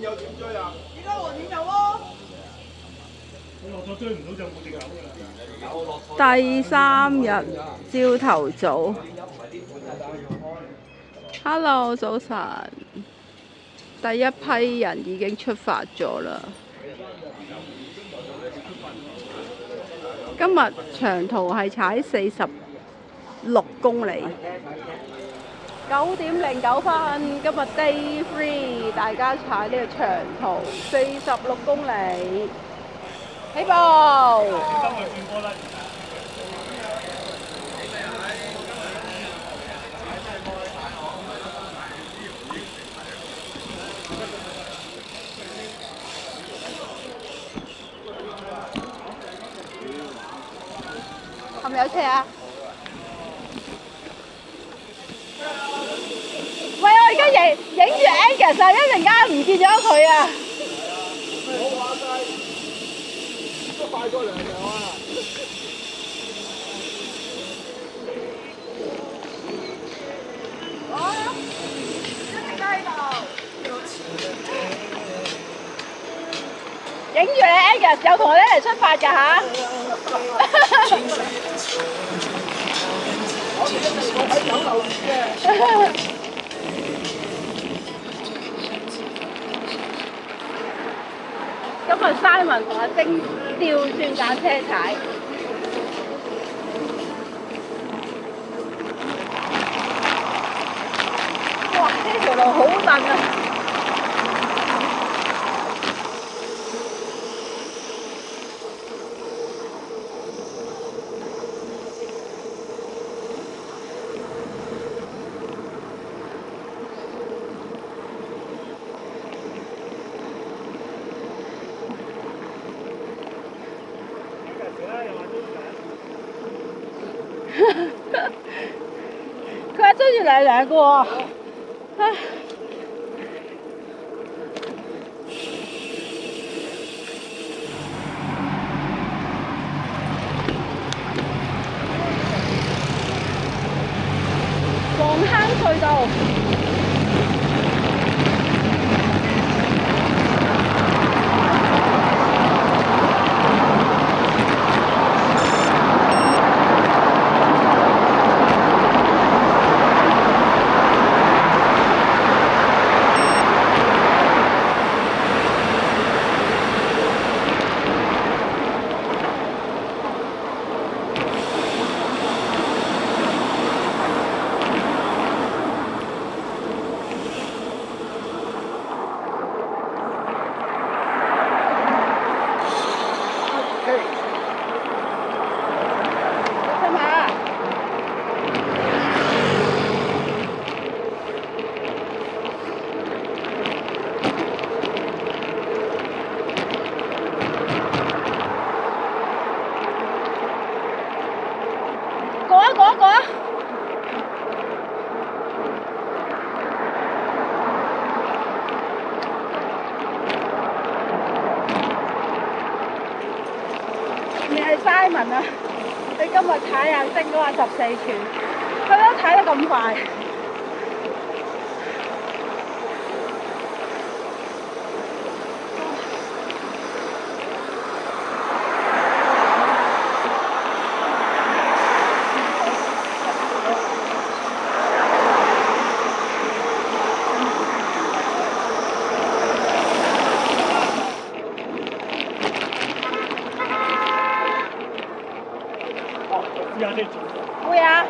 有點追啊！而家黃點有咯。我落咗追唔到就冇隻狗㗎啦。第三日朝頭早，Hello 早晨，第一批人已經出發咗啦。今日長途係踩46公里，9點09分，今日 Day 3，大家踩呢個長途46公里，起步。係咪有車啊？喂，我而家影住 Angus 啊，一陣間唔見咗佢啊！冇話晒，都快過2秒啊！一直都喺度。影住你 Angus，有同我哋一齊出發㗎嚇！我喺酒樓嘅。今日 Simon 同阿晶調轉架車踩。哇！呢條路好蹬啊！佢係追住兩個喎。黃坑隧道。過啊！你係 Simon 啊？你今日踩下升嗰個14寸，佢都踩得咁快。會啊！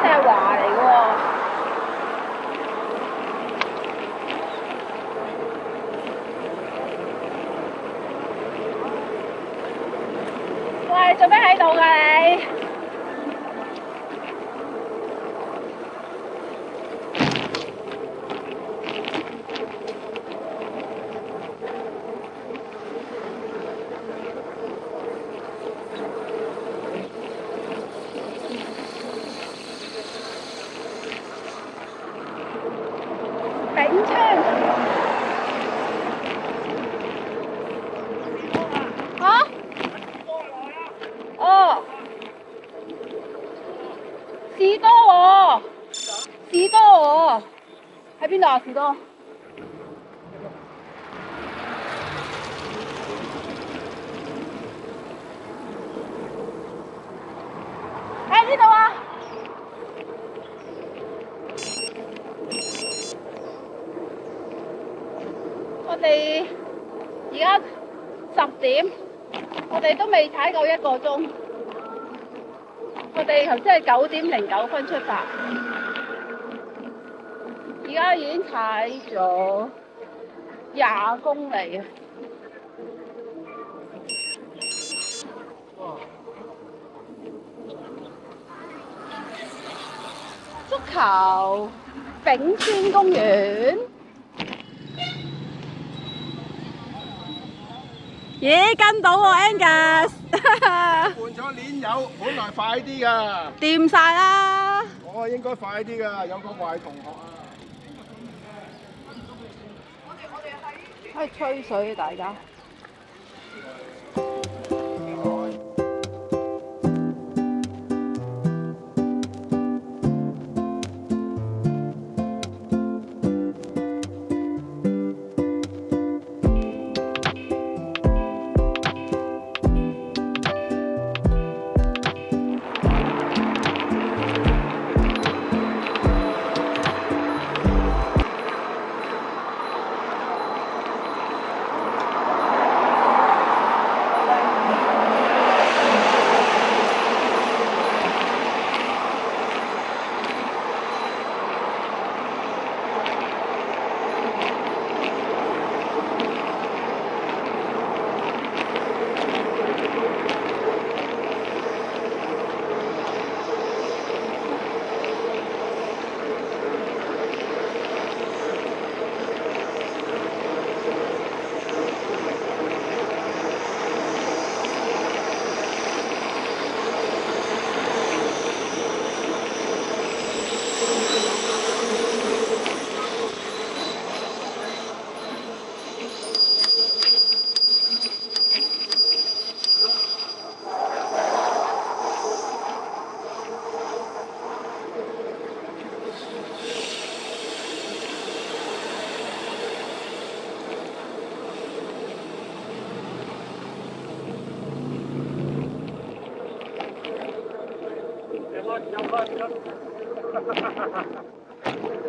即係華嚟嘅喎。喂，做咩喺度㗎你？青。嚇？哦，士多喎，士多喎，喺邊度啊？士多？喺呢度啊！我哋而家10點，我哋都未踩夠1個鐘。我哋頭先係9點09分出發，而家已經踩咗20公里啊！足球丙村公園。咦，跟到喎 Angus 換咗鏈友，本來快啲㗎。掂晒啦！我應該快啲㗎，有個壞同學啊。可以吹水大家。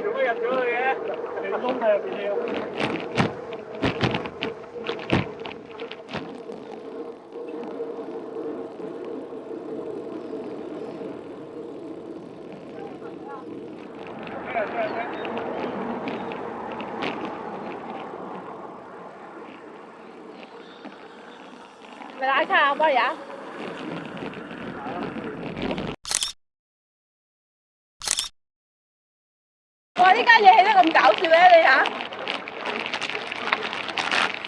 做乜入咗去嘅？你窿喺入邊要。咪拉卡啊，幫你啊！哇！呢間嘢起得咁搞笑嘅，你嚇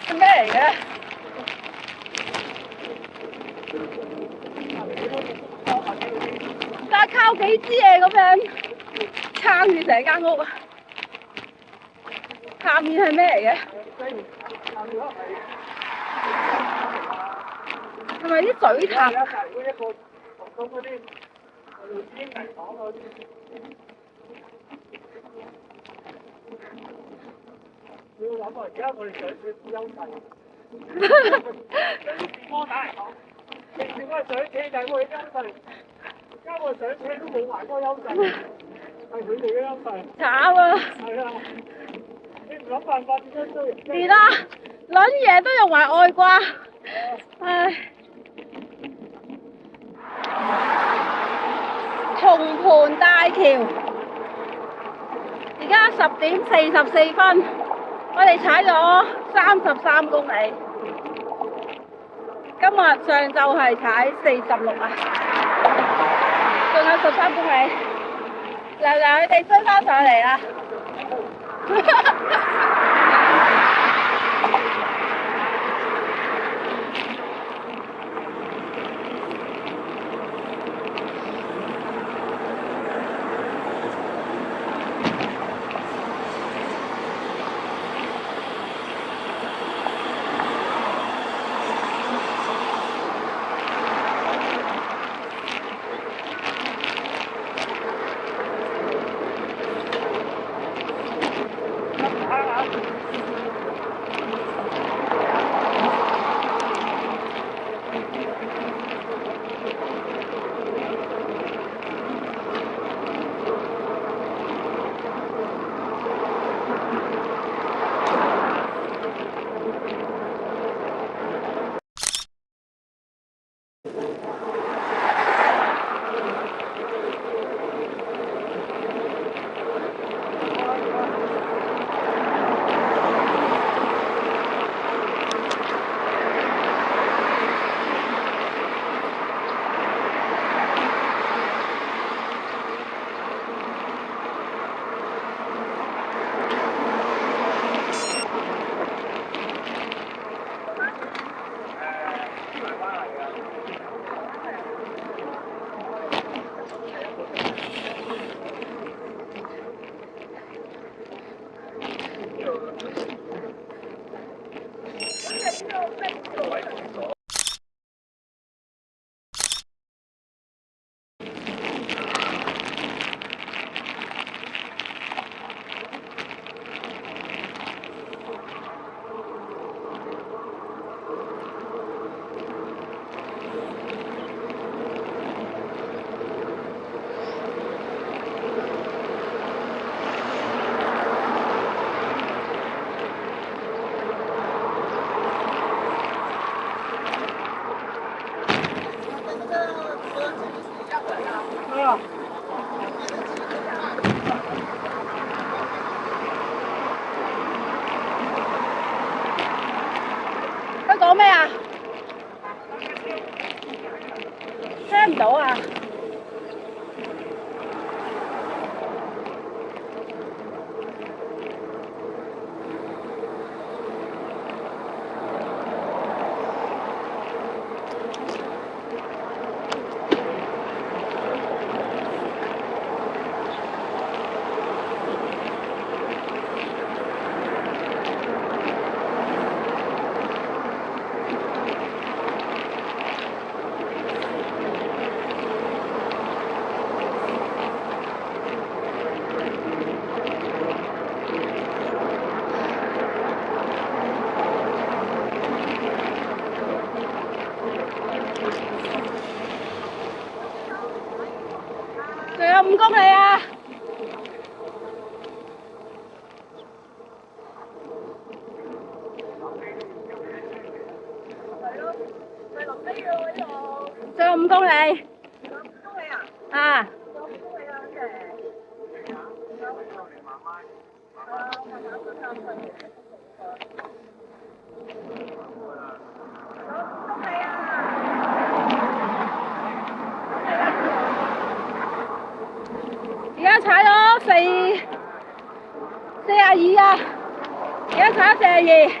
係咩嚟嘅？但係靠幾支嘢咁樣撐住成間屋啊！下面係咩嚟嘅？係咪啲水塔？你要諗啊！而家我哋上車優勢，對於摩打嚟講，你點解上車就係我哋優勢？而家我哋上車都冇埋嗰個優勢，係佢哋嘅優勢。慘啊！係啊！你唔諗辦法點樣追？係啦，撚嘢都用埋外掛，唉！松盤大橋，而家10點44分，我哋踩咗33公里。今日上晝係踩46啊，仲有13公里。嗱，佢哋追翻上嚟啦！啊！佢講咩啊？聽唔到啊！仲有5公里啊！仲有5公里。啊！而家踩咗42啊！而家踩咗42，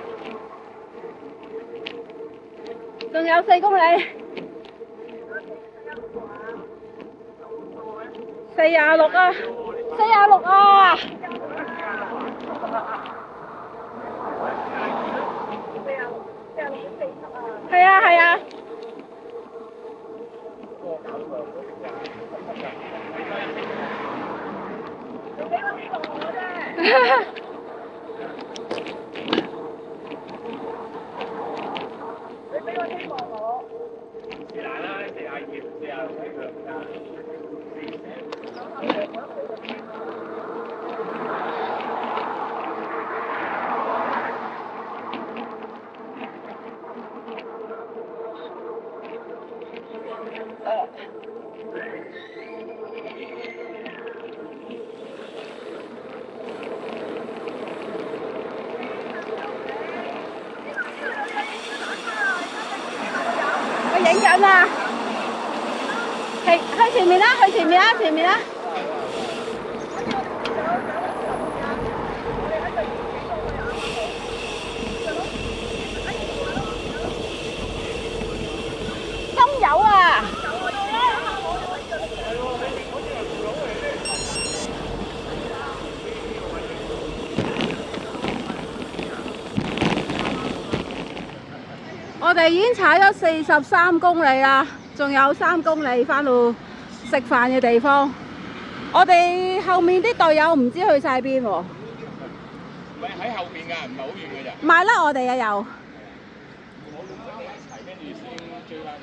仲有4公里。46啊！46啊！係啊係啊。我影緊啊！去前面啦，去前面啦，前面啦。中油啊！我哋已經踩咗43公里啦，仲有3公里返到食飯嘅地方。我哋後面啲隊友唔知去晒邊喎。唔係喺後邊㗎，唔係好遠嘅咋。賣甩我哋啊又。跟住先追翻你。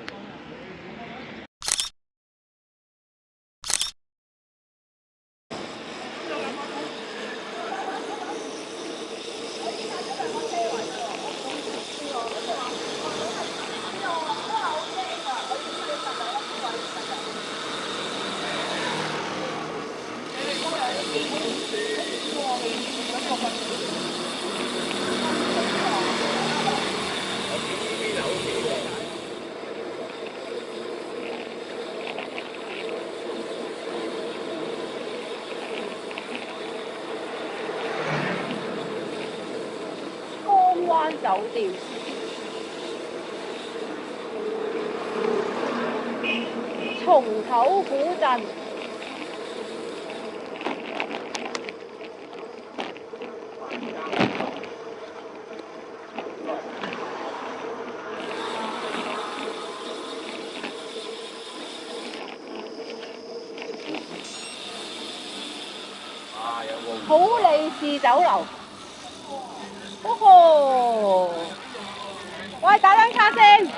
灣酒店，松頭古鎮。好利是酒樓。哦，喂，打張卡先。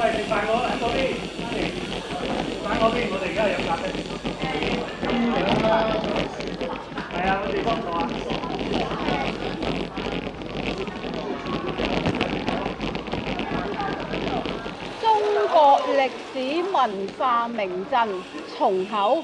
喂，食飯我喺嗰邊，喺嗰邊，我哋而家飲咖啡。係啊，個地方唔同啊。中國歷史文化名鎮松口。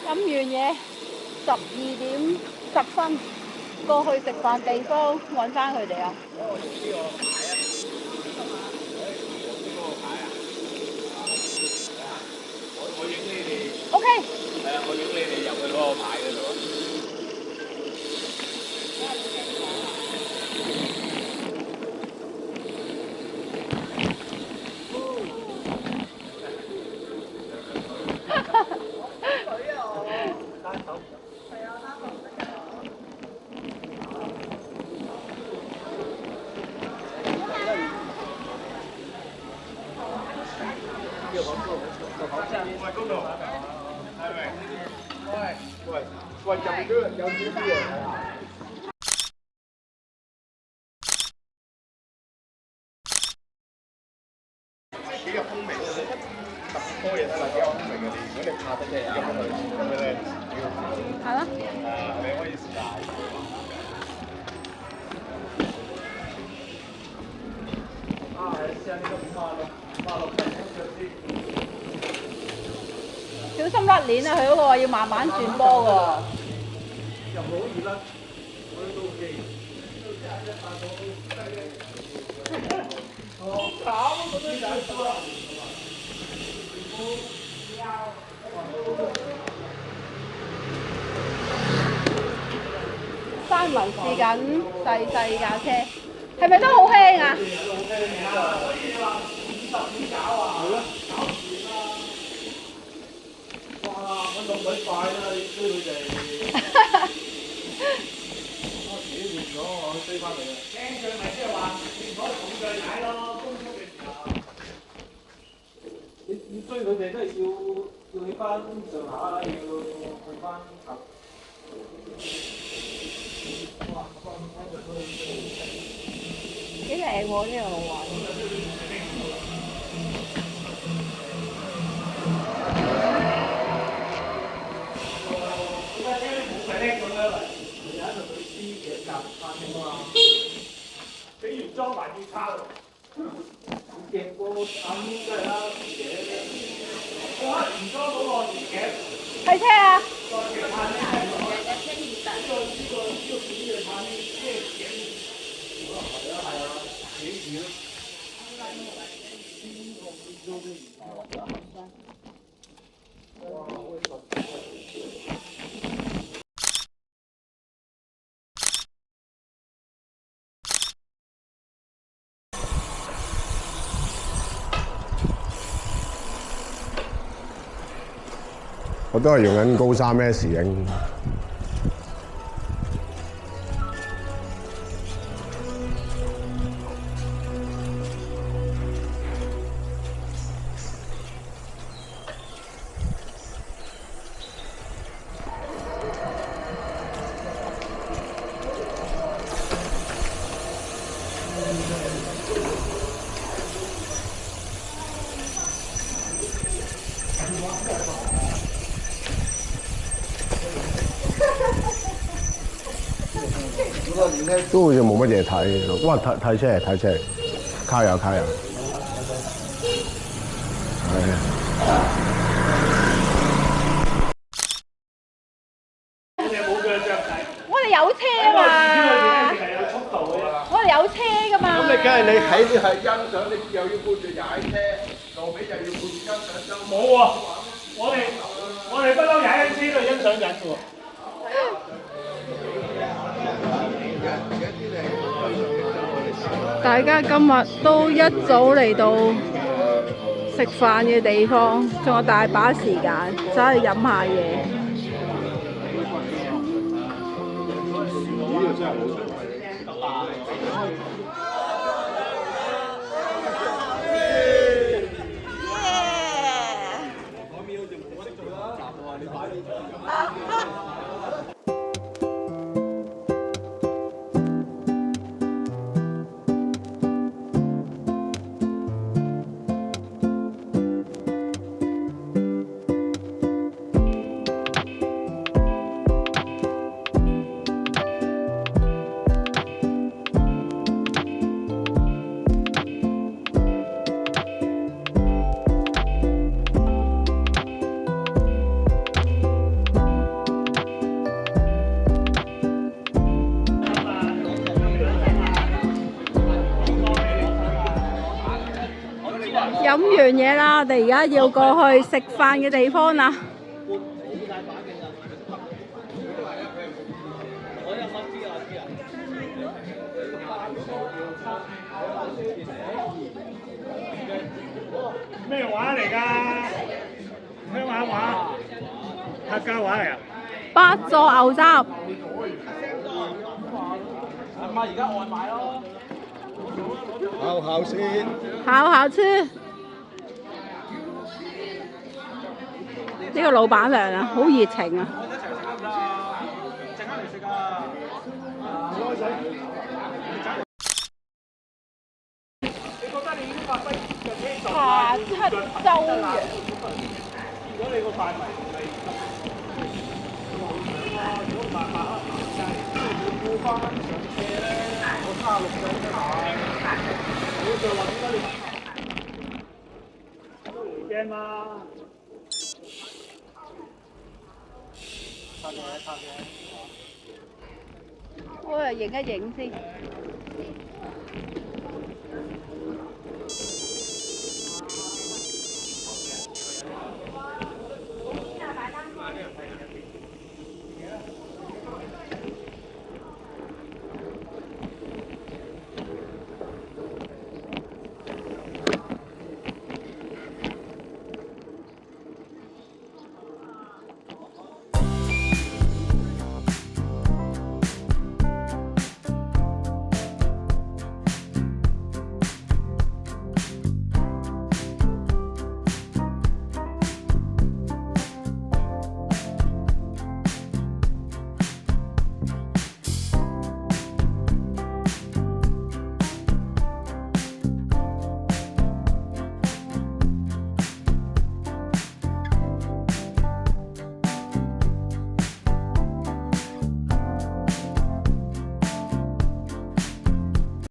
飲完嘢12點10分，過去食飯地方揾翻佢哋啊！ OK。係啊，我影你哋入去嗰個牌嗰度。喂，入邊都有啲嘢睇下。幾有風味嘅，特別多嘢睇啦，幾有風味嘅。如果你拍得嘅入去，咁樣咧，係咯。你可以試下。小心甩鏈啊！佢嗰個話要慢慢轉波㗎。又唔好熱啦，我都 OK。好慘啊！嗰啲人啊！山民試緊細架車，係咪都好輕啊？揾到鬼快啦！你追佢哋，我自己換咗，我追翻嚟啊！輕腳咪即係話你唔可以重腳踩咯，攻速嘅時候。你追佢哋都係要起翻上下啦，要去翻頭。哇！幾靚喎，呢個好玩。比原裝還要差喎。夾過揞真係啦，我可能原裝嗰個年頸。睇車啊！我都係用緊高3S 影。都好似冇乜嘢睇，哇！睇車，卡油，係啊。我哋有車嘛？我哋有車噶嘛？咁你梗係你睇啲係欣賞，你又要顧住踩車，路尾又要顧住欣賞。冇喎，我哋不嬲踩緊車都係欣賞緊嘅喎。大家今日都一早嚟到食飯嘅地方，仲有大把時間，走去飲下嘢。飲完嘢啦，我哋而家要過去食飯嘅地方啦。咩話嚟㗎？鄉下話，客家話嚟啊！八座牛雜，阿媽而家外賣咯。好好吃。好好吃。呢個老闆娘啊，好熱情啊！下七洲嘅。如果你個範圍係如果慢慢要顧翻上車咧，我36歲啫嘛，我就話點解你驚嘛？拍嘅。我嚟影一影先。